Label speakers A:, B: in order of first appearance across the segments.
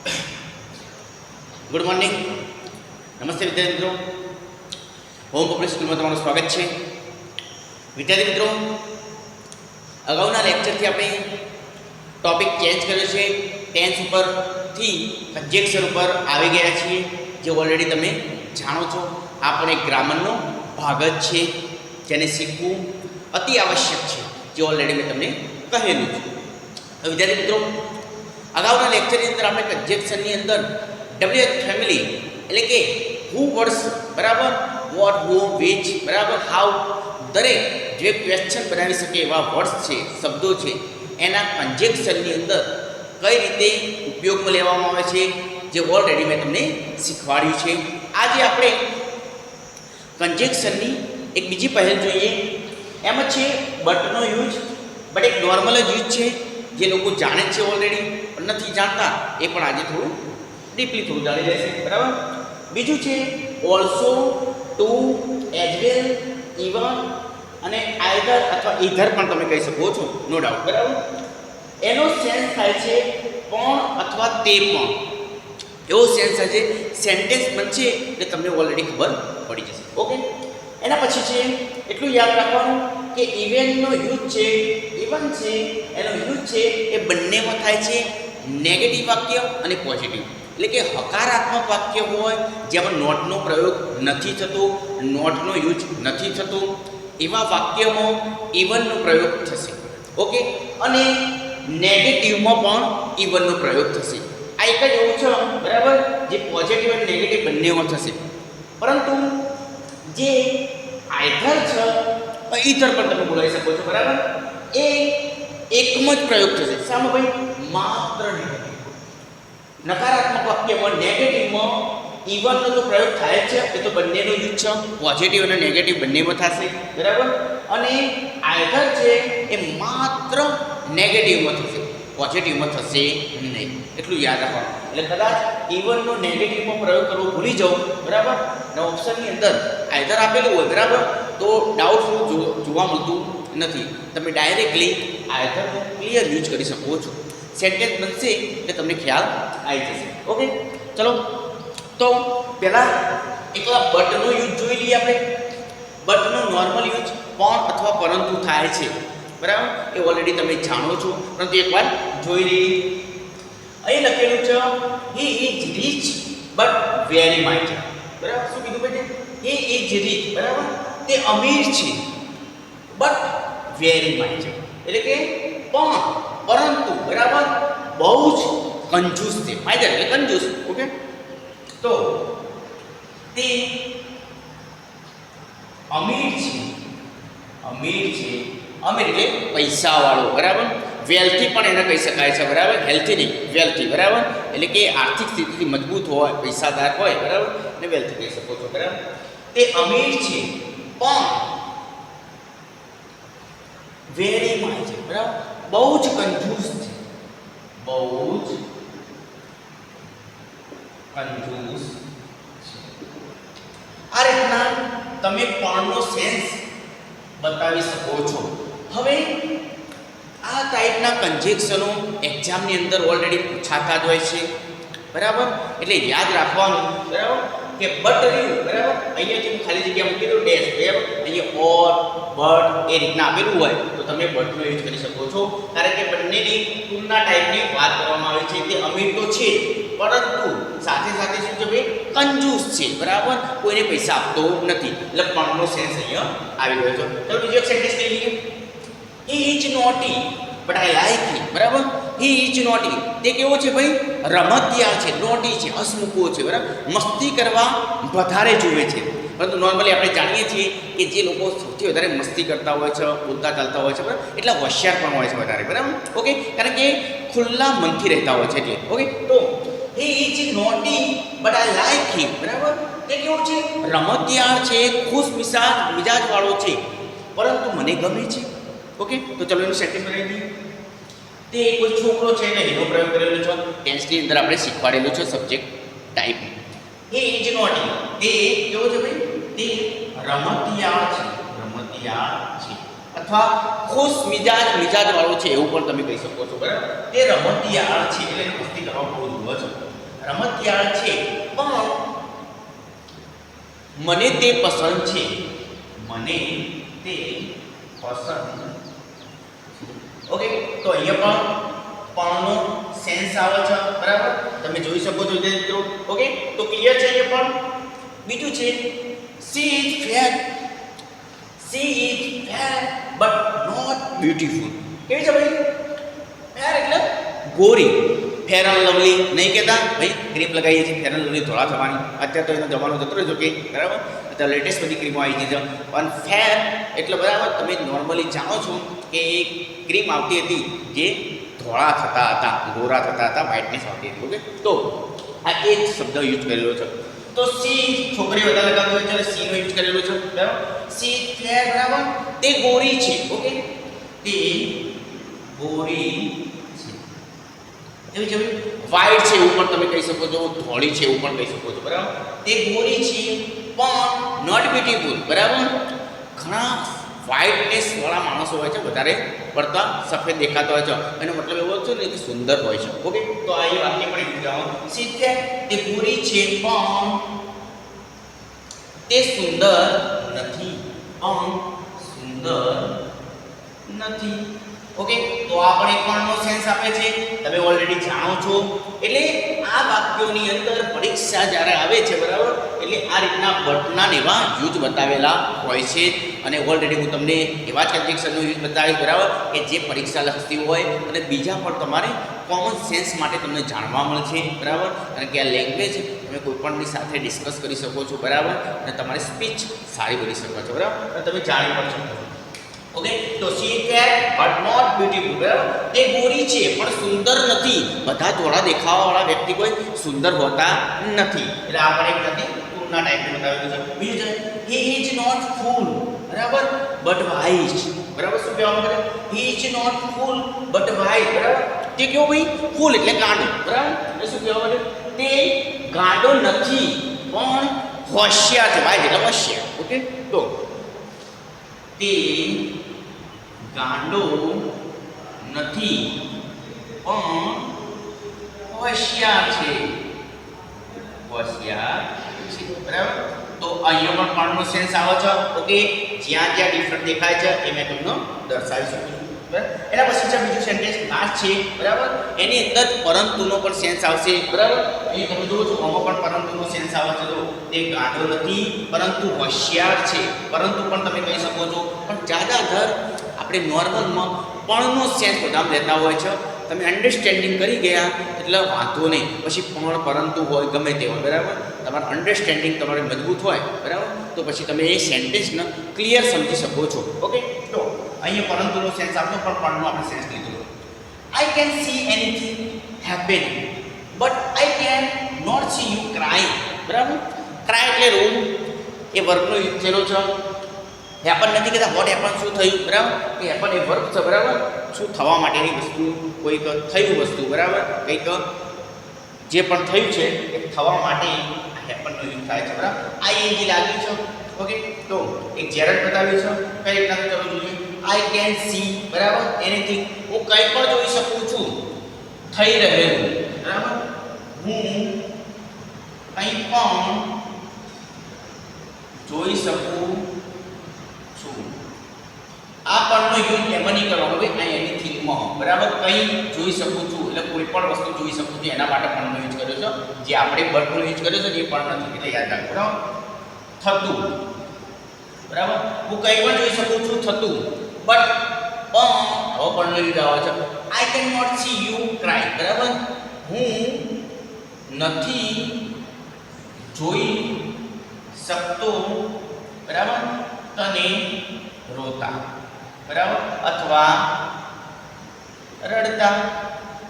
A: Good morning, નમસ્તે વિદ્યાર્થી મિત્રો. હોમ પબ્લિક સ્કૂલમાં તમારું સ્વાગત છે. વિદ્યાર્થી મિત્રો, અગાઉના લેક્ચરથી આપણે ટોપિક ચેન્જ કર્યો છે. ટેન્સ ઉપરથી કન્જેક્શન ઉપર આવી ગયા છીએ, જે ઓલરેડી તમે જાણો છો. આ પણ એક ગ્રામરનો ભાગ જ છે, જેને શીખવું અતિ આવશ્યક છે, જે ઓલરેડી મેં તમને કહેલું છે. વિદ્યાર્થી મિત્રો, અગાઉના લેક્ચરની અંદર આપણે કન્જેક્શનની અંદર WH ફેમિલી એટલે કે હુ વર્ડ્સ બરાબર, વોટ, હુ, વિચ બરાબર, હાઉ દરેક જે ક્વેશ્ચન બનાવી શકે એવા વર્ડ્સ છે, શબ્દો છે, એના કન્જેક્શનની અંદર કઈ રીતે ઉપયોગમાં લેવામાં આવે છે, જે ઓલરેડી મેં તમને શીખવાડ્યું છે. આજે આપણે કન્જેક્શનની એક બીજી પહેલ જોઈએ. એમ છે બટનો યુઝ, બટ એક નોર્મલ જ યુઝ છે, જે લોકો જાણે છે ઓલરેડી, પણ નથી જાણતા. એ પણ આજે થોડું ડીપલી થોડું જાણી લેશે બરાબર. બીજું છે also, to, as well, even અને આઈધર અથવા ઈધર પણ તમે કહી શકો છો, નો ડાઉટ બરાબર. એનો સેન્સ થાય છે પણ અથવા તે પણ. એવો સેન્સ થાય છે, સેન્ટેન્સ બનશે એટલે તમને ઓલરેડી ખબર પડી જશે. ઓકે, એના પછી છે એટલું યાદ રાખવાનું કે ઇવેન્ટનો યુઝ છે, ઇવન છે, એનો યુઝ છે એ બંનેમાં થાય છે, નેગેટિવ વાક્ય અને પોઝિટિવ. એટલે કે હકારાત્મક વાક્ય હોય જેમાં નોટનો પ્રયોગ નથી થતો, નોટનો યુઝ નથી થતો, એવા વાક્યમાં ઇવનનો પ્રયોગ થશે. ઓકે, અને નેગેટિવમાં પણ ઇવનનો પ્રયોગ થશે. આ એક જ એવું છે બરાબર, જે પોઝિટિવ અને નેગેટિવ બંનેમાં થશે. પરંતુ જે આઈધર છે, ઈધર પણ તમે બોલાવી શકો છો બરાબર, એ એકમાં જ પ્રયોગ થશે. સામે ભાઈ માત્ર નકારાત્મક વાક્યમાં નેગેટિવમાં ઇવનનો તો પ્રયોગ થાય છે, એ તો બંનેનો યુઝ છે, પોઝિટિવ અને નેગેટિવ બંનેમાં થશે બરાબર. અને આઈધર છે એ માત્ર નેગેટિવમાં થશે, પોઝિટિવમાં થશે નહીં. એટલું યાદ રાખવાનું. એટલે કદાચ ઇવનનો નેગેટિવમાં પ્રયોગ કરવો ભૂલી જાઓ બરાબર, અને ઓપ્શનની અંદર આઈધર આપેલું હોય બરાબર, તો ડાઉટફુલ જોવા મળતું નથી. તમે ડાયરેક્ટલી આઈધરનો ક્લિયર યુઝ કરી શકો છો. સેન્ટેન્સ બનશે એટલે તમને ખ્યાલ આવી જશે. ઓકે, ચલો તો પહેલાં એકલા બટનો યુઝ જોઈ લઈએ આપણે. બટનો નોર્મલ યુઝ પણ અથવા પરંતુ થાય છે બરાબર, એ ઓલરેડી તમે જાણો છો, પરંતુ એકવાર જોઈ લઈએ. અહીં લખેલું છે he is rich but very mighty બરાબર. શું કીધું બેટે? હી ઇઝ રીચ બરાબર, તે અમીર છે, બટ વેરી માઇટી એટલે કે પણ પરંતુ બરાબર બહુ જ કંજૂસ છે. માઇટર એટલે કંજૂસ. ઓકે, તો તે અમીર છે, અમીર છે, અમીર એટલે પૈસાવાળો બરાબર. વેલ્થી પણ એને કહી શકાય છે બરાબર, હેલ્થી નહીં, વેલ્થી બરાબર, એટલે કે આર્થિક સ્થિતિથી મજબૂત હોય, પૈસાદાર હોય બરાબર, એને વેલ્થી કહી શકો છો બરાબર. તે અમીર છે પણ વેરી માઇટ છે બરાબર, બહુ જ કંજૂસ છે, બહુ જ કંજૂસ છે. આ રીતના તમે પણનો સેન્સ બતાવી શકો છો. હવે આ ટાઈપના કન્જેક્શનો એક્ઝામની અંદર ઓલરેડી પૂછાતા જ હોય છે બરાબર. એટલે યાદ રાખવાનું બરાબર કે બટ રહ્યું બરાબર, અહીંયા જેમ ખાલી જગ્યા મૂકેલું ડેશ બરાબર, અહીંયા ઓર, બટ એ રીતના આપેલું હોય તો તમે બટનો યુઝ કરી શકો છો. કારણ કે બંનેની તુલના ટાઈપની વાત કરવામાં આવી છે. તે અમીર તો છે પરંતુ સાથે સાથે શું છે ભાઈ, કંજૂસ છે બરાબર, કોઈને પૈસા આપતો નથી. એટલે પણનો સેન્સ અહીંયા આવી ગયો છે. તો બીજો એક સેન્ટેન્સ લઈ લઈએ. He is naughty but I like him બરાબર. હી ઇઝ નોટી, તે કેવો છે ભાઈ, રમતિયાળ છે, નોટી છે, હસમુખો છે બરાબર, મસ્તી કરવા વધારે જુએ છે. પરંતુ નોર્મલી આપણે જાણીએ છીએ કે જે લોકો સૌથી વધારે મસ્તી કરતા હોય છે, બોલતા ચાલતા હોય છે બરાબર, એટલા હોશિયાર પણ હોય છે વધારે બરાબર. ઓકે, કારણ કે ખુલ્લા મનથી રહેતા હોય છે એટલે. ઓકે, તો he is naughty but I like him બરાબર, તે કેવો છે, રમતિયાળ છે, ખુશ મિજાજવાળો છે, પરંતુ મને ગમે છે. ઓકે, તો ચલો એનું સેન્ટેન્સ બનાવી દઈએ. તે કોઈ છોકરો છે ને એનો પ્રયોગ કરેલો છે. ટેન્સની અંદર આપણે શીખવાડેલું છે subject type. He is naughty, તે કેવો છે ભાઈ, તે રમતિયાળ છે, રમતિયાળ છે, અથવા ખુશ મિજાજવાળો છે એવું પણ તમે કહી શકો છો બરાબર. તે રમતિયાળ છે એટલે મસ્તી કરવા બહુ જુએ છે. રમતિયાળ છે પણ મને તે પસંદ છે. મને તે પસંદ. ઓકે, તો અહીંયા પણનો સેન્સ આવે છે, બરાબર? તમે જોઈ શકો છો મિત્રો. ઓકે, તો ક્લિયર છે અહીંયા પણ. બીજું છે she is fair. she is fair but not beautiful. કેવી છે ભાઈ? fair એટલે ગોરી. ફેર એન્ડ લવલી નહીં કહેતા ભાઈ, ક્રીમ લગાવીએ છીએ ફેર એન્ડ લવલી ધોળા થવાની. અત્યારે તો એનો જમાનો જતો રહ્યો કે, બરાબર? અત્યારે લેટેસ્ટ બધી ક્રીમો આવી ગઈ છે. પણ ફેર એટલે બરાબર તમે નોર્મલી જાણો છો કે એક ક્રીમ આવતી હતી જે ધોળા થતા હતા, ગોરા થતા હતા, વ્હાઇટનેસ આવતી હતી. ઓકે, તો આ એક શબ્દ યુઝ કરેલો છે. તો સી છોકરી વધારે લગાવતો હોય એટલે સી નો યુઝ કરેલો છે, બરાબર? સી ફેર, બરાબર? તે ગોરી છે. ઓકે, તે ગોરી છે. એવી છે વ્હાઇટ છે એવું પણ તમે કહી શકો છો, ધોળી છે એવું પણ કહી શકો છો, બરાબર? તે ગોરી છે પણ નોટ બ્યુટીફુલ, બરાબર? ઘણા વ્હાઇટનેસ વાળા માણસો હોય છે, વધારે પડતા સફેદ દેખાતા હોય છે, એનો મતલબ એવો છે ને કે સુંદર હોય છે. ઓકે, તો આ એ વાક્ય પણ એવું કહેવાનું છે. તે ગોરી છે પણ તે સુંદર નથી. પણ સુંદર નથી. ઓકે, તો આ પણ એક પણનો સેન્સ આપે છે, તમે ઓલરેડી જાણો છો. એટલે આ વાક્યોની અંદર પરીક્ષા જ્યારે આવે છે, બરાબર, એટલે આ રીતના બટના એવા યુઝ બતાવેલા હોય છે. અને ઓલરેડી હું તમને એવા જ કન્જેક્શનનો યુઝ બતાવીશ, બરાબર, કે જે પરીક્ષા લખતી હોય અને બીજા પણ તમારે કોમન સેન્સ માટે તમને જાણવા મળશે, બરાબર? અને કે આ લેંગ્વેજ તમે કોઈ પણની સાથે ડિસ્કસ કરી શકો છો, બરાબર? અને તમારી સ્પીચ સારી કરી શકો છો, બરાબર? અને તમે જાણી પણ શકો છો. ઓકે, તો she is fair but not beautiful, બરાબર? તે ગોરી છે પણ સુંદર નથી. બધા ધોળા દેખાવાવાળા વ્યક્તિ કોઈ સુંદર હોતા નથી. એટલે આ પણ એક નથી તુલના ટાઈપનું બતાવેલું છે. બીજું છે he is not fool, બરાબર, but wise. બરાબર, શું કહેવામાં આવે? he is not fool but wise, બરાબર? તે કેવો ભાઈ? ફૂલ એટલે ગાંડો, બરાબર? એટલે શું કહેવામાં આવે? તે ગાંડો નથી પણ હોશિયાર છે. વાઇઝ એટલે હોશિયાર. ઓકે, તો તે ગાંડો નથી પણ હોશિયાર છે. હોશિયાર છે, બરાબર? તો અહીંયા પણ પણનો સેન્સ આવે છે. ઓકે, જ્યાં જ્યાં ડિફરન્ટ દેખાય છે એ મેં તમને દર્શાવી શકું છું, બરાબર? એના પછી છે બીજું સેન્ટેન્સ લાસ્ટ છે, બરાબર? એની અંદર પરંતુનો પણ સેન્સ આવશે, બરાબર? અહીં તમે જુઓ છો આમાં પણ પરંતુનો સેન્સ આવે છે. તો તે ગાંડો નથી પરંતુ હોશિયાર છે. પરંતુ પણ તમે કહી શકો છો, પણ જ્યાદાતર આપણે નોર્મલમાં પણનો સેન્સ બધા લેતા હોય છે. તમે અન્ડરસ્ટેન્ડિંગ કરી ગયા એટલે વાંધો નહીં. પછી પણ પરંતુ હોય ગમે તે હોય, બરાબર? તમારું અન્ડરસ્ટેન્ડિંગ તમારે મજબૂત હોય, બરાબર, તો પછી તમે એ સેન્ટેન્સને ક્લિયર સમજી શકો છો. ઓકે, તો અહીંયા પરંતુનો સેન્સ આપનો પણ પણનો આપણે સેન્સ લીધો. I can see anything happen but I can not see you crying, બરાબર? ક્રાય એટલે રોવું. એ વર્ગનો યુઝ થયેલો છે. હેપન નથી કહેતા, વોટ હેપન શું થયું, બરાબર? કે હેપન એ વર્ગ છે, બરાબર? શું થવા માટેની વસ્તુ, કોઈક થયું વસ્તુ, બરાબર? કંઈક જે પણ થયું છે એ થવા માટે હેપનનો યુઝ થાય છે, બરાબર? આઈએનજી લાગ્યું છે. ઓકે, તો એક જેરડ બતાવ્યું છે. કઈ રીતના ચલો જોઈએ. આઈ કેન સી, બરાબર, એનીથિંગ હું કંઈ પણ જોઈ શકું છું થઈ રહેલું, બરાબર? હું કંઈ પણ જોઈ શકું છું. આ પણનો યુઝ એમાં નહીં કરવાનો ભાઈ, આ એનીથિંગમાં, બરાબર? કંઈ જોઈ શકું છું એટલે કોઈ પણ વસ્તુ જોઈ શકું છું એના માટે પણનો યુઝ કર્યો છે. જે આપણે બટનો યુઝ કર્યો છે એ પણ નથી, એટલે યાદ રાખો, બરાબર? થતું, બરાબર? હું કંઈ પણ જોઈ શકું છું થતું, બટ હવે પણનો યુઝ આવે છે. I can not see you cry, બરાબર? હું નથી જોઈ શકતો, બરાબર, તને રોતા, બરાબર, અથવા રડતા.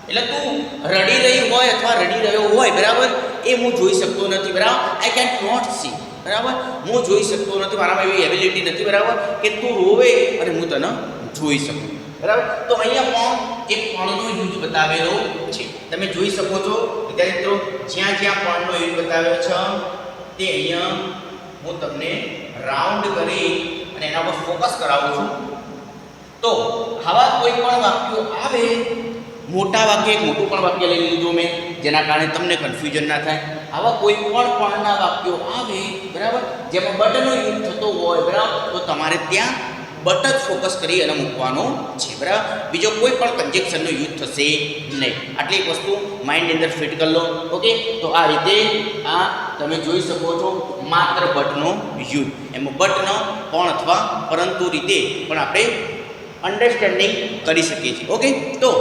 A: એટલે તું રડી રહી હોય અથવા રડી રહ્યો હોય, બરાબર, એ હું જોઈ શકતો નથી, બરાબર? આઈ કેન નોટ સી, બરાબર, હું જોઈ શકતો નથી, મારામાં એવી એબિલિટી નથી, બરાબર, કે તું રોવે અને હું તને જોઈ શકું, બરાબર? તો અહીંયા પણ એક પણનો યુઝ બતાવેલો છે. તમે જોઈ શકો છો વિદ્યાર્થી મિત્રો, જ્યાં જ્યાં પણનો યુઝ બતાવ્યો છે તે અહીંયા હું તમને રાઉન્ડ કરી અને એના પર ફોકસ કરાવું છું. તો આવા કોઈ પણ વાક્યો આવે મોટા વાક્ય એક મોટું પણ વાક્ય લઈ લીધું મેં, જેના કારણે તમને કન્ફ્યુઝન ના થાય. આવા કોઈ પણના વાક્યો આવે બરાબર, જેમાં બટનો યુઝ થતો હોય બરાબર, તો તમારે ત્યાં બટ જ ફોકસ કરી અને મૂકવાનો છે બરાબર. બીજો કોઈ પણ કન્જેક્શનનો યુઝ થશે નહીં. આટલી એક વસ્તુ માઇન્ડની અંદર ફિટ કરી લો. ઓકે, તો આ રીતે આ તમે જોઈ શકો છો માત્ર બટનો યુઝ. એમાં બટનો પણ અથવા પરંતુ રીતે પણ આપણે અન્ડરસ્ટેન્ડિંગ કરી શકીએ છીએ. ઓકે, તો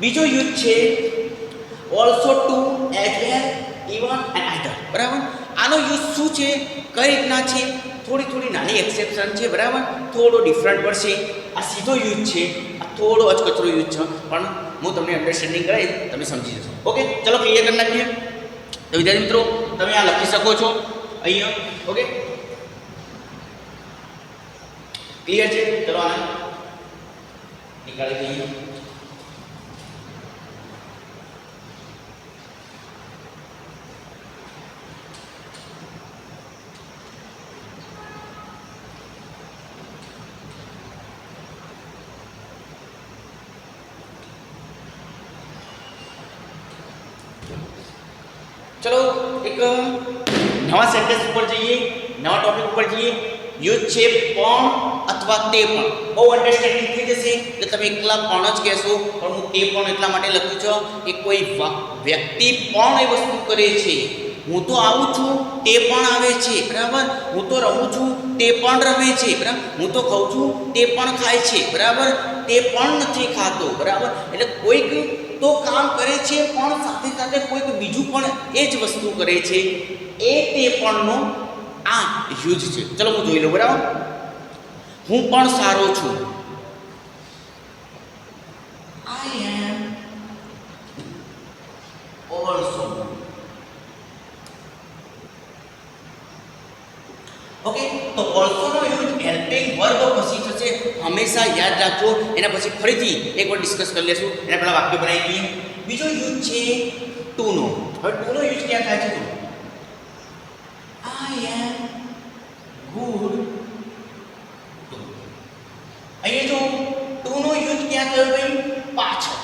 A: બીજો યુઝ છે also, to, as well, even and either બરાબર. આનો યુઝ શું છે, કઈ રીતના છે, થોડી નાની એક્સેપ્શન છે બરાબર, થોડો ડિફરન્ટ પડશે. આ સીધો યુઝ છે, આ થોડો અચકચરો યુઝ છે, પણ હું તમને અન્ડરસ્ટેન્ડિંગ કરાવીશ, તમે સમજી જશો. ઓકે, ચલો ક્લિયર કરી નાખીએ. તો વિદ્યાર્થી મિત્રો તમે આ લખી શકો છો અહીંયા. ઓકે, ક્લિયર છે? ચલો આને નીકાળી દઈએ. ચલો એક નવા સેન્ટેન્સ ઉપર જઈએ, નવા ટોપિક ઉપર જઈએ. યુઝ છે પણ અથવા તે પણ. બહુ અન્ડરસ્ટેન્ડિંગ થઈ જશે એટલે તમે એકલા પણ જ કહેશો, પણ હું તે પણ એટલા માટે લખ્યું છે કે કોઈ વ્યક્તિ પણ એ વસ્તુ કરે છે. હું તો આવું છું તે પણ આવે છે બરાબર, હું તો રહું છું તે પણ રમે છે બરાબર, હું તો ખાઉં છું તે પણ ખાય છે બરાબર, તે પણ નથી ખાતો બરાબર. એટલે કોઈક તો કામ કરે છે પણ સાથે સાથે કોઈક બીજું પણ એ જ વસ્તુ કરે છે. એ તે પણનો આ યુઝ છે. ચલો હું જોઈ લઉં બરાબર. હું પણ સારો છું. આઈ એમ ઓલ્સો. ઓકે, તો ઓલ્સો નો યુઝ હેલ્પિંગ વર્બ પછી થશે. હંમેશા યાદ રાખજો. એના પછી ફરીથી એકવાર ડિસ્કસ કરી લેશું. એના પહેલા વાક્ય બનાવી દઈએ. બીજો યુઝ છે ટુ નો. હવે ટુ નો યુઝ ક્યાં થાય છે? આઈ એમ ગુડ ટુ. અહીંયા જો ટુ નો યુઝ ક્યાં થયો ભાઈ? પાછળ.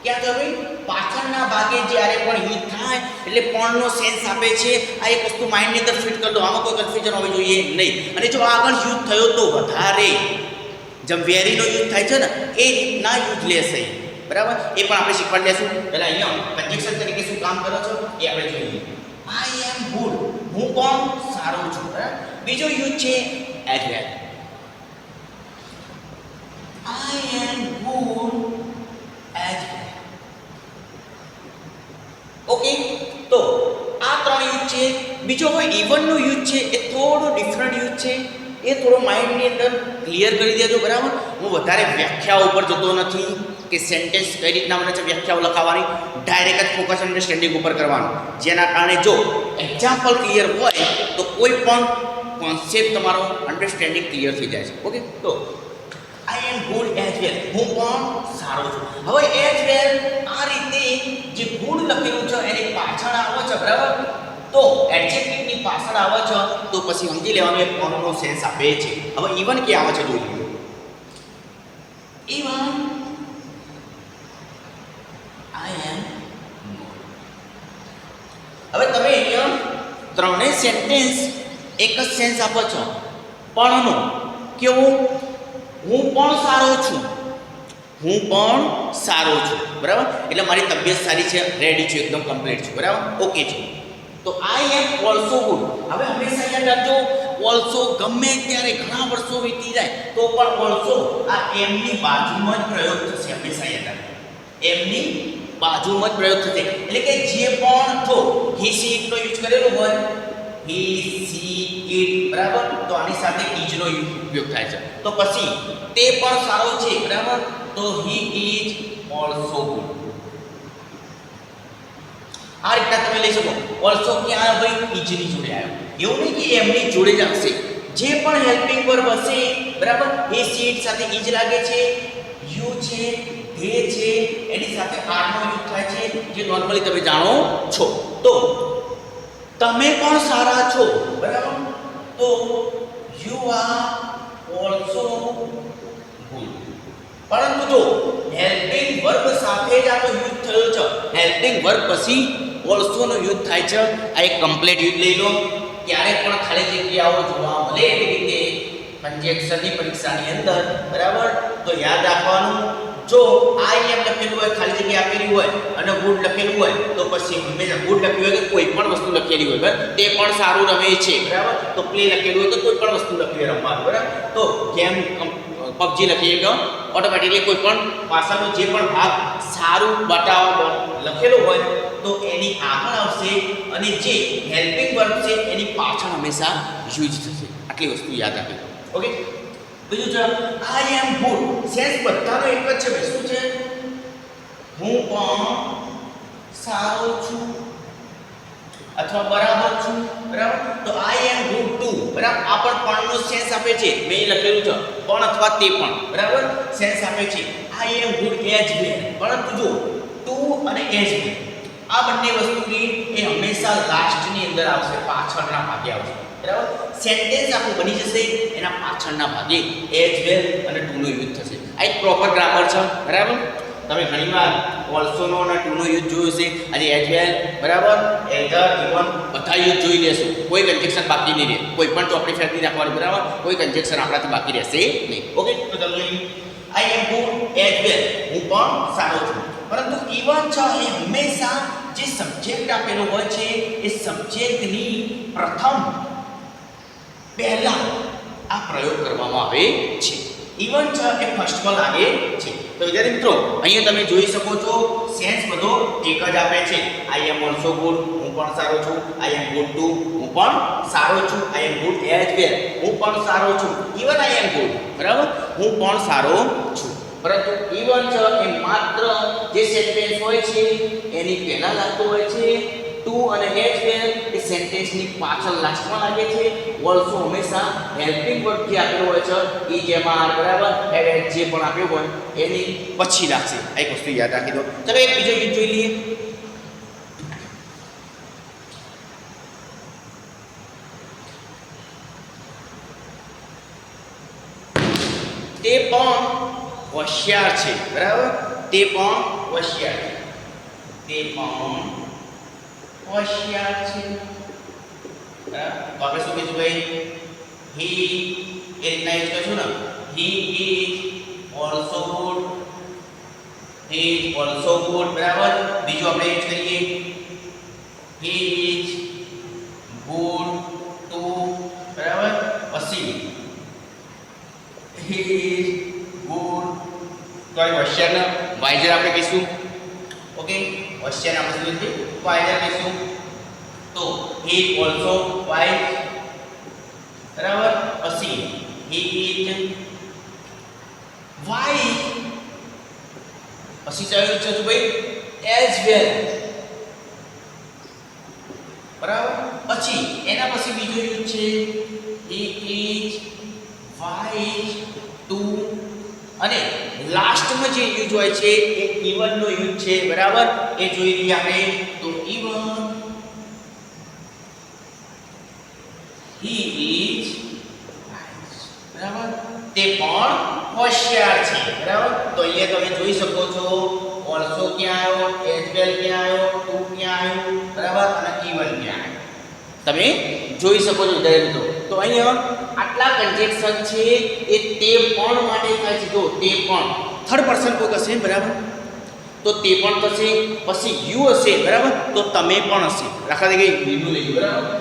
A: ક્યાં થયો ભાઈ? પાછળના ભાગે જ્યારે પણ યુઝ થાય એટલે પણનો સેન્સ આપે છે. આ એક વસ્તુ માઇન્ડની અંદર ફિટ કરી દો. આમાં કોઈ કન્ફ્યુઝન હોવી જોઈએ નહીં. અને જો આગળ યુઝ થયો તો વધારે, જેમ વેરીનો યુઝ થાય છે ને એ રીતના યુઝ લેશે બરાબર. એ પણ આપણે શીખવાડી લેશું. પહેલાં અહીંયા કન્જેક્શન તરીકે શું કામ કરો છો એ આપણે જોઈએ. આઈ એમ ગુડ, હું પણ સારો છું બરાબર. બીજો યુઝ છે એઝ વેલ. આઈ એમ ગુડ એઝ વેલ. ઓકે, તો આ ત્રણ યુઝ છે. બીજો કોઈ ઇવનનો યુઝ છે એ થોડો ડિફરન્ટ યુઝ છે. એ થોડો માઇન્ડની અંદર ક્લિયર કરી દેજો બરાબર. હું વધારે વ્યાખ્યાઓ ઉપર જતો નથી કે સેન્ટેન્સ કઈ રીતના બને છે, વ્યાખ્યાઓ લખાવવાની. ડાયરેક્ટ જ ફોકસ અન્ડરસ્ટેન્ડિંગ ઉપર કરવાનું, જેના કારણે જો એક્ઝામ્પલ ક્લિયર હોય તો કોઈ પણ કોન્સેપ્ટ તમારો અન્ડરસ્ટેન્ડિંગ ક્લિયર થઈ જાય છે. ઓકે, તો આઈ એમ ગુડ એઝ વેલ, હું પણ સારો છું. હવે એઝ વેલ આ રીતે જે ગુડ લખેલું છે એની પાછળ આવે છે બરાબર. તો એડજેક્ટિવની પાછળ આવે છે તો પછી સમજી લેવાનું એ પણનો સેન્સ આપે છે. હવે ઇવન કે આવે છે જોઈ લો. ઇવન આઈ એમ. હવે તમે અહીંયા ત્રણેય સેન્ટેન્સ એક જ સેન્સ આપો છો પણનો. કેવું? હું પણ સારો છું, હું પણ સારો છું બરાબર. એટલે મારી તબિયત સારી છે, રેડી છું, એકદમ કમ્પ્લીટ છું બરાબર, ઓકે છે. તો આઈ એમ ઓલ્સો ગુડ. હવે હંમેશા યાદ રાખજો ઓલ્સો ગમે ત્યારે ઘણા વર્ષો વીતી જાય તો પણ ઓલ્સો આ એમની બાજુમાં જ પ્રયોગ થશે. હંમેશા યાદ રાખજો એમની બાજુમાં જ પ્રયોગ થશે. એટલે કે જે પણ જો હી સી ઇટ નો યુઝ કરેલો હોય, હી સી ઇટ બરાબર, તો આની સાથે ઇઝ નો ઉપયોગ થાય છે. તો પછી તે પણ સારો છે બરાબર, તો હી ઇઝ ઓલ્સો ગુડ. આ રીતના તમે લઈ શકો. ઓલ્સો ક્યાં ભાઈ? ઇઝની જોડે આવ્યો. એવું નહીં કે એમની જોડે જ આવશે. જે પણ હેલ્પિંગ વર્બ હશે બરાબર, એ સી ઇટ સાથે ઇઝ લાગે છે, યુ છે, ધે છે, એની સાથે આર નો યુઝ થાય છે, જે નોર્મલી તમે જાણો છો. તો તમે પણ સારા છો બરાબર, તો યુ આર ઓલ્સો ગુડ. પરંતુ જો હેલ્પિંગ વર્બ સાથે જ આ તો યુઝ થયો છે. હેલ્પિંગ વર્બ પછી ઓલ્સો નો યુઝ થાય છે. આ એક કમ્પ્લીટ યુઝ લઈ લો. ક્યારેક પણ ખાલી જગ્યાઓ જોવા મળે એવી રીતે કન્જેક્શનની પરીક્ષાની અંદર, બરાબર, તો યાદ રાખવાનું, જો આઈ એમ લખેલું હોય, ખાલી જગ્યા આપેલી હોય અને ગુડ લખેલું હોય તો પછી હંમેશા ગુડ લખ્યું હોય કે કોઈ પણ વસ્તુ લખેલી હોય, બરાબર, તે પણ સારું રમે છે, બરાબર, તો પ્લે લખેલું હોય તો કોઈ પણ વસ્તુ લખી રમવાનું, બરાબર. તો ગેમ પબજી લખીએ તો ઓટોમેટિકલી કોઈ પણ ભાષાનો જે પણ ભાગ સારું બતાવવા લખેલો હોય તો એની આગળ આવશે અને જે હેલ્પિંગ વર્બ છે એની પાછળ હંમેશા યુઝ થશે. આટલી વસ્તુ યાદ રાખી. ઓકે, બીજું છે આઈ એમ ગુડ. સેન્સ બધાનો એક જ છે ભાઈ. શું છે? હું પણ સારો છું અથવા બરાબર છું, બરાબર. તો આઈ એમ ગુડ ટુ, બરાબર, આ પણ નો સેન્સ આપે છે. મેં લખેલું છે પણ અથવા તે પણ, બરાબર, સેન્સ આપે છે. આઈ એમ ગુડ એઝ વેલ. પરંતુ જો ટુ અને એઝ વેલ આ બંને વસ્તુની એ હંમેશા લાસ્ટની અંદર આવશે, પાછળના ભાગે આવશે, બરાબર. સેન્ટેન્સ આપણું બની જશે એના પાછળના ભાગે એઝ વેલ અને ટુ નો યુઝ થશે. આ એક પ્રોપર ગ્રામર છે, બરાબર. તમે ઘણીવાર ઓલ્સો નો અને ટુ નો યુઝ જોયો છે. આજે એઝ વેલ, બરાબર, એધર, ઇવન બધા યુઝ જોઈ લેશું. કોઈ કન્જેક્શન બાકી નહીં રહે. કોઈ પણ ચોપડી ફેર નહીં રાખવાનું, બરાબર. કોઈ કન્જેક્શન આપણાથી બાકી રહેશે નહીં. ઓકે, તો ચાલો આઈ એમ ગુડ એઝ વેલ. હું પણ સારો છું. પરંતુ ઇવન છે એ હંમેશા જે સબ્જેક્ટ આપેલો હોય છે એ સબ્જેક્ટની પ્રથમ પહેલા આ પ્રયોગ કરવામાં આવે છે. ઇવન છે એ ફર્સ્ટમાં લાગે છે. તો વિદ્યાર્થી મિત્રો, અહીંયા તમે જોઈ શકો છો સેન્સ બધો એક જ આપે છે. આઈ એમ ઓલ્સો ગુડ, હું પણ સારો છું. આઈ એમ ગુડ ટુ, હું પણ સારો છું. આઈ એમ ગુડ એઝ વેલ, હું પણ સારો છું. ઇવન આઈ એમ ગુડ, બરાબર, હું પણ સારો છું. પરંતુ ઇવન છે એ માત્ર જે સેન્ટેન્સ હોય છે એની પહેલા લાગતો હોય છે. ટુ અને એઝ વેલ એ સેન્ટેન્સની પાછળ લાસ્ટમાં લાગે છે. ઓલ્સો હંમેશા હેલ્પિંગ વર્બ જે આપેલો હોય છે ઈ જેમાં આર, બરાબર, હવે જે પણ આપ્યો હોય એની પછી લાગશે. આ એક વસ્તુ યાદ રાખી દો. ચલો એક બીજો યુઝ જોઈ લઈએ. તે પણ હોશિયાર છે, બરાબર. તે પણ હોશિયાર છે. તે પણ હોશિયાર છે, બરાબર. તો આપણે શું કહીશું ભાઈ? હી એ રીતના યુઝ કરશું ને. He is also good. He is also good, બરાબર. બીજું આપણે યુઝ કરીએ. હી ઇઝ ગુડ ટુ, બરાબર. પછી હી ઇઝ ગુડ, તો આ હોશિયારને વાઇઝર આપણે કહીશું. ઓકે, હોશિયાર આપણે શું કહીશું? વાઇઝર કહીશું. તો હી ઓલ્સો વાઇઝ, બરાબર. પછી હી ઇઝ વાઇઝ. પછી ચાલ્યું છે ભાઈ એઝ વેલ, બરાબર. પછી એના પછી બીજો યુઝ છે હી ઇઝ વાઇઝ ટુ. અને લાસ્ટમાં જે યુઝ હોય છે એ ઇવન નો યુઝ છે, બરાબર. એ જોઈ લઈએ આપણે. તો ઇવન હી ઇઝ વાઇઝ, બરાબર. તે પણ હોશિયાર છે, બરાબર. તો અહીંયા તમે જોઈ શકો છો ઓલ્સો ક્યાં આવ્યો, એઝ વેલ ક્યાં આવ્યો, ટુ ક્યાં આવ્યો, બરાબર, અને ઇવન ક્યાં આવ્યો. તમે જોઈ શકો છો વિદ્યાર્થી મિત્રો. તો અહીંયા આટલા કન્જેક્શન છે એ તે પણ માટે થાય છે. જો તે પણ થર્ડ પર્સન કોઈ હશે, બરાબર, તો તે પણ થશે. પછી યુ હશે, બરાબર, તો તમે પણ હશે. રાખા દે કે યુ લઈ, બરાબર.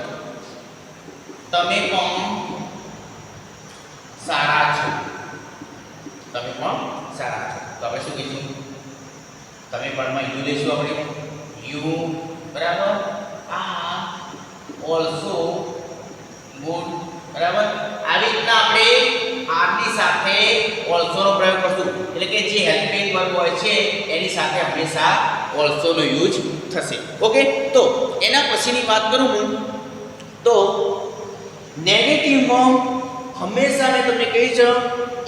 A: તમે પણ સારા છો. તમે પણ સારા છો. તો આપણે શું કહીશું? તમે પણ માં યુ લઈશું આપણે. યુ, બરાબર. આ ઓલ્સો ગુડ, બરાબર. આવી રીતના આપણે આર ની સાથે ઓલ્સો નો પ્રયોગ કરશું. એટલે કે જે હેલ્પિંગ વર્બ હોય છે એની સાથે હંમેશા ઓલ્સો નો યુઝ થશે. ઓકે, તો એના પછીની વાત કરું હું તો નેગેટિવમાં હંમેશા મેં તમને કહી છે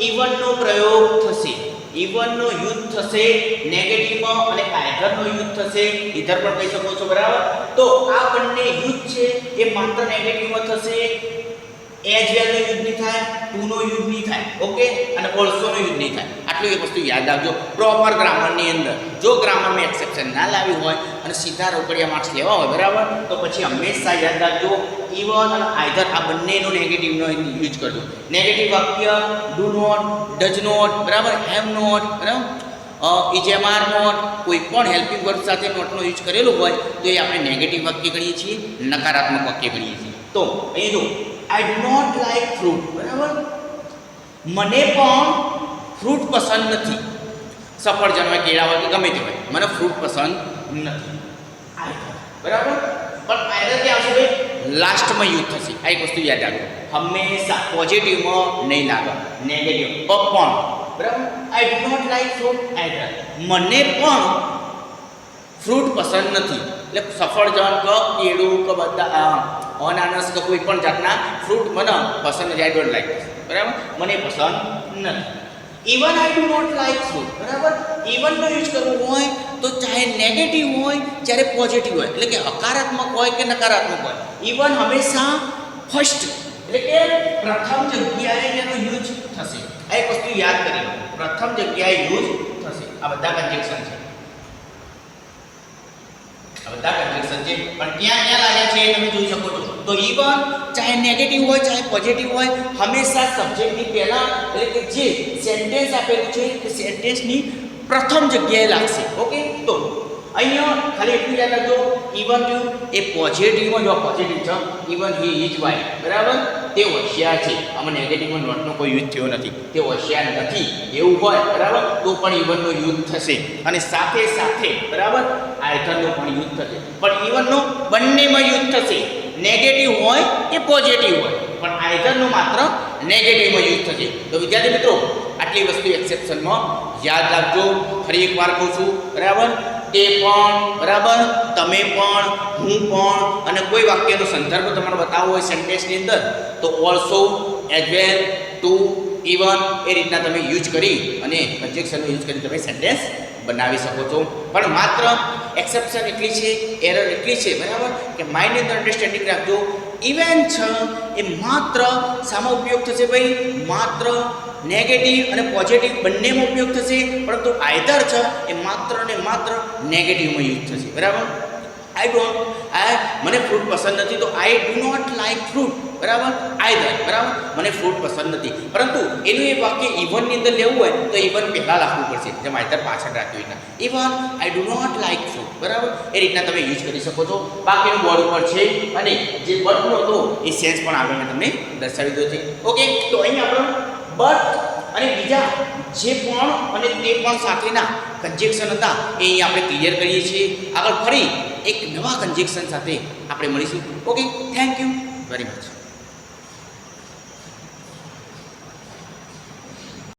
A: ઇવન નો પ્રયોગ થશે. ઇવન નો યુઝ થશે નેગેટિવમાં અને આઇધર નો યુઝ થશે. ઇધર પણ કહી શકો છો, બરાબર. તો આ બંને યુઝ છે એ માત્ર નેગેટિવમાં થશે. એઝ વેલ નો યુઝ નહીં થાય, ટુ નો યુઝ નહીં થાય, ઓકે, અને ઓલ્સો નો યુઝ નહીં થાય. આટલું એક વસ્તુ યાદ રાખજો પ્રોપર ગ્રામરની અંદર. જો ગ્રામરમાં એક્સેપ્શન ના લાવ્યું હોય અને સીધા રોકડિયા માર્ક્સ લેવા હોય બરાબર, તો પછી હંમેશા યાદ રાખજો ઇવન અને આઈધર આ બંનેનો નેગેટિવનો યુઝ કરજો. નેગેટિવ વાક્ય ડુ નોટ, ડઝ નોટ, બરાબર, હેવ નોટ, બરાબર, ઇજેમાર નોટ, કોઈ પણ હેલ્પિંગ વર્બ સાથે નોટનો યુઝ કરેલો હોય તો એ આપણે નેગેટિવ વાક્ય ગણીએ છીએ, નકારાત્મક વાક્ય ગણીએ છીએ. તો અહીં જો I do not like fruit, બરાબર, મને પણ ફ્રૂટ પસંદ નથી. સફરજન હોય, કેળા હોય કે ગમે તે હોય, મને ફ્રૂટ પસંદ નથી. બરાબર, પણ આઈધર કે આવશે ભાઈ લાસ્ટમાં યુઝ થશે. આ એક વસ્તુ યાદ રાખો, હંમેશા પોઝિટિવમાં નહીં લાગે, નેગેટિવ પણ. બરાબર, I do not like fruit either, મને પણ ફ્રૂટ પસંદ નથી. એટલે સફરજન કે કેળું કે બધા અનાનસ કે કોઈ પણ જાતના ફ્રૂટ મને પસંદ નથી. આઈ ડોન્ટ લાઈક, બરાબર, મને પસંદ નથી. Even I do not like fruit, બરાબર, ઇવનનો યુઝ કરવો હોય તો ચાહે નેગેટિવ હોય ચાહે પોઝિટિવ હોય, એટલે કે હકારાત્મક હોય કે નકારાત્મક હોય, ઇવન હંમેશા ફર્સ્ટ એટલે કે પ્રથમ જગ્યાએ એનો યુઝ થશે. આ એક વસ્તુ યાદ કરી લો, પ્રથમ જગ્યાએ યુઝ થશે. આ બધા કન્જેક્શન છે, આ બધા કન્જેક્શન છે, પણ ક્યાં ક્યાં લાગ્યા છે એ તમે જોઈ શકો છો. તો ઇવન ચાહે નેગેટિવ હોય ચાહે પોઝિટિવ હોય, હંમેશા સબ્જેક્ટની પહેલા એટલે કે જે સેન્ટેન્સ આપેલું છે તે સેન્ટેન્સની પ્રથમ જગ્યાએ લાગશે. ઓકે, તો અહીંયા ખાલી એટલું યાદ રાખજો, ઇવન એ પોઝિટિવમાં જો પોઝિટિવ છે, ઇવન હી ઇઝ વાઇટ, બરાબર, તે હોશિયાર છે. આમાં નેગેટિવમાં નોટનો કોઈ યુઝ થયો નથી, તે હોશિયાર નથી એવું હોય, બરાબર, તો પણ ઇવનનો યુઝ થશે. અને સાથે સાથે બરાબર આઈધરનો પણ યુઝ થશે. પણ ઇવનનો બંનેમાં યુઝ થશે, નેગેટિવ હોય કે પોઝિટિવ હોય, પણ આઈધરનો માત્ર નેગેટિવમાં યુઝ થશે. તો વિદ્યાર્થી મિત્રો આટલી વસ્તુ એક્સેપ્શનમાં યાદ રાખજો. ફરી એકવાર કહું છું, બરાબર, તે પણ, બરાબર, તમે પણ, હું પણ, અને કોઈ વાક્યનો સંદર્ભ તમારે બતાવવો હોય સેન્ટેન્સની અંદર તો also, as well, to, even એ રીતના તમે યુઝ કરી અને કન્જેક્શનનો યુઝ કરી તમે સેન્ટેન્સ બનાવી શકો છો. પણ માત્ર એક્સેપ્શન એટલી છે, એરર એટલી છે, બરાબર, કે માઇન્ડની અંદર અન્ડરસ્ટેન્ડિંગ રાખજો. ઇવન છે એ માત્ર શામાં ઉપયોગ થશે ભાઈ? માત્ર નેગેટિવ અને પોઝિટિવ બંનેમાં ઉપયોગ થશે, પરંતુ આઈધર છે એ માત્ર ને માત્ર નેગેટિવમાં યુઝ થશે. બરાબર, મને ફ્રૂટ પસંદ નથી, તો I do not like fruit, બરાબર, આઈધર, બરાબર, મને ફ્રૂટ પસંદ નથી. પરંતુ એનું એ વાક્ય ઇવનની અંદર લેવું હોય તો ઇવન પહેલાં રાખવું પડશે, જેમ આઈધર પાછળ રાખ્યું એના. Even I do not like fruit, બરાબર, એ રીતના તમે યુઝ કરી શકો છો. બાકીનું બોર્ડ ઉપર છે અને જે બટનો હતો એ સેન્સ પણ આગળ મેં તમને દર્શાવી દો છે. ઓકે, તો અહીં આપણે બટ અને બીજા જે પણ અને તે પણ સાથેના કન્જેક્શન હતા એ અહીં આપણે ક્લિયર કરીએ છીએ. આગળ ફરી એક નવા કન્જેક્શન સાથે આપણે મળીશું. Okay, thank you very much.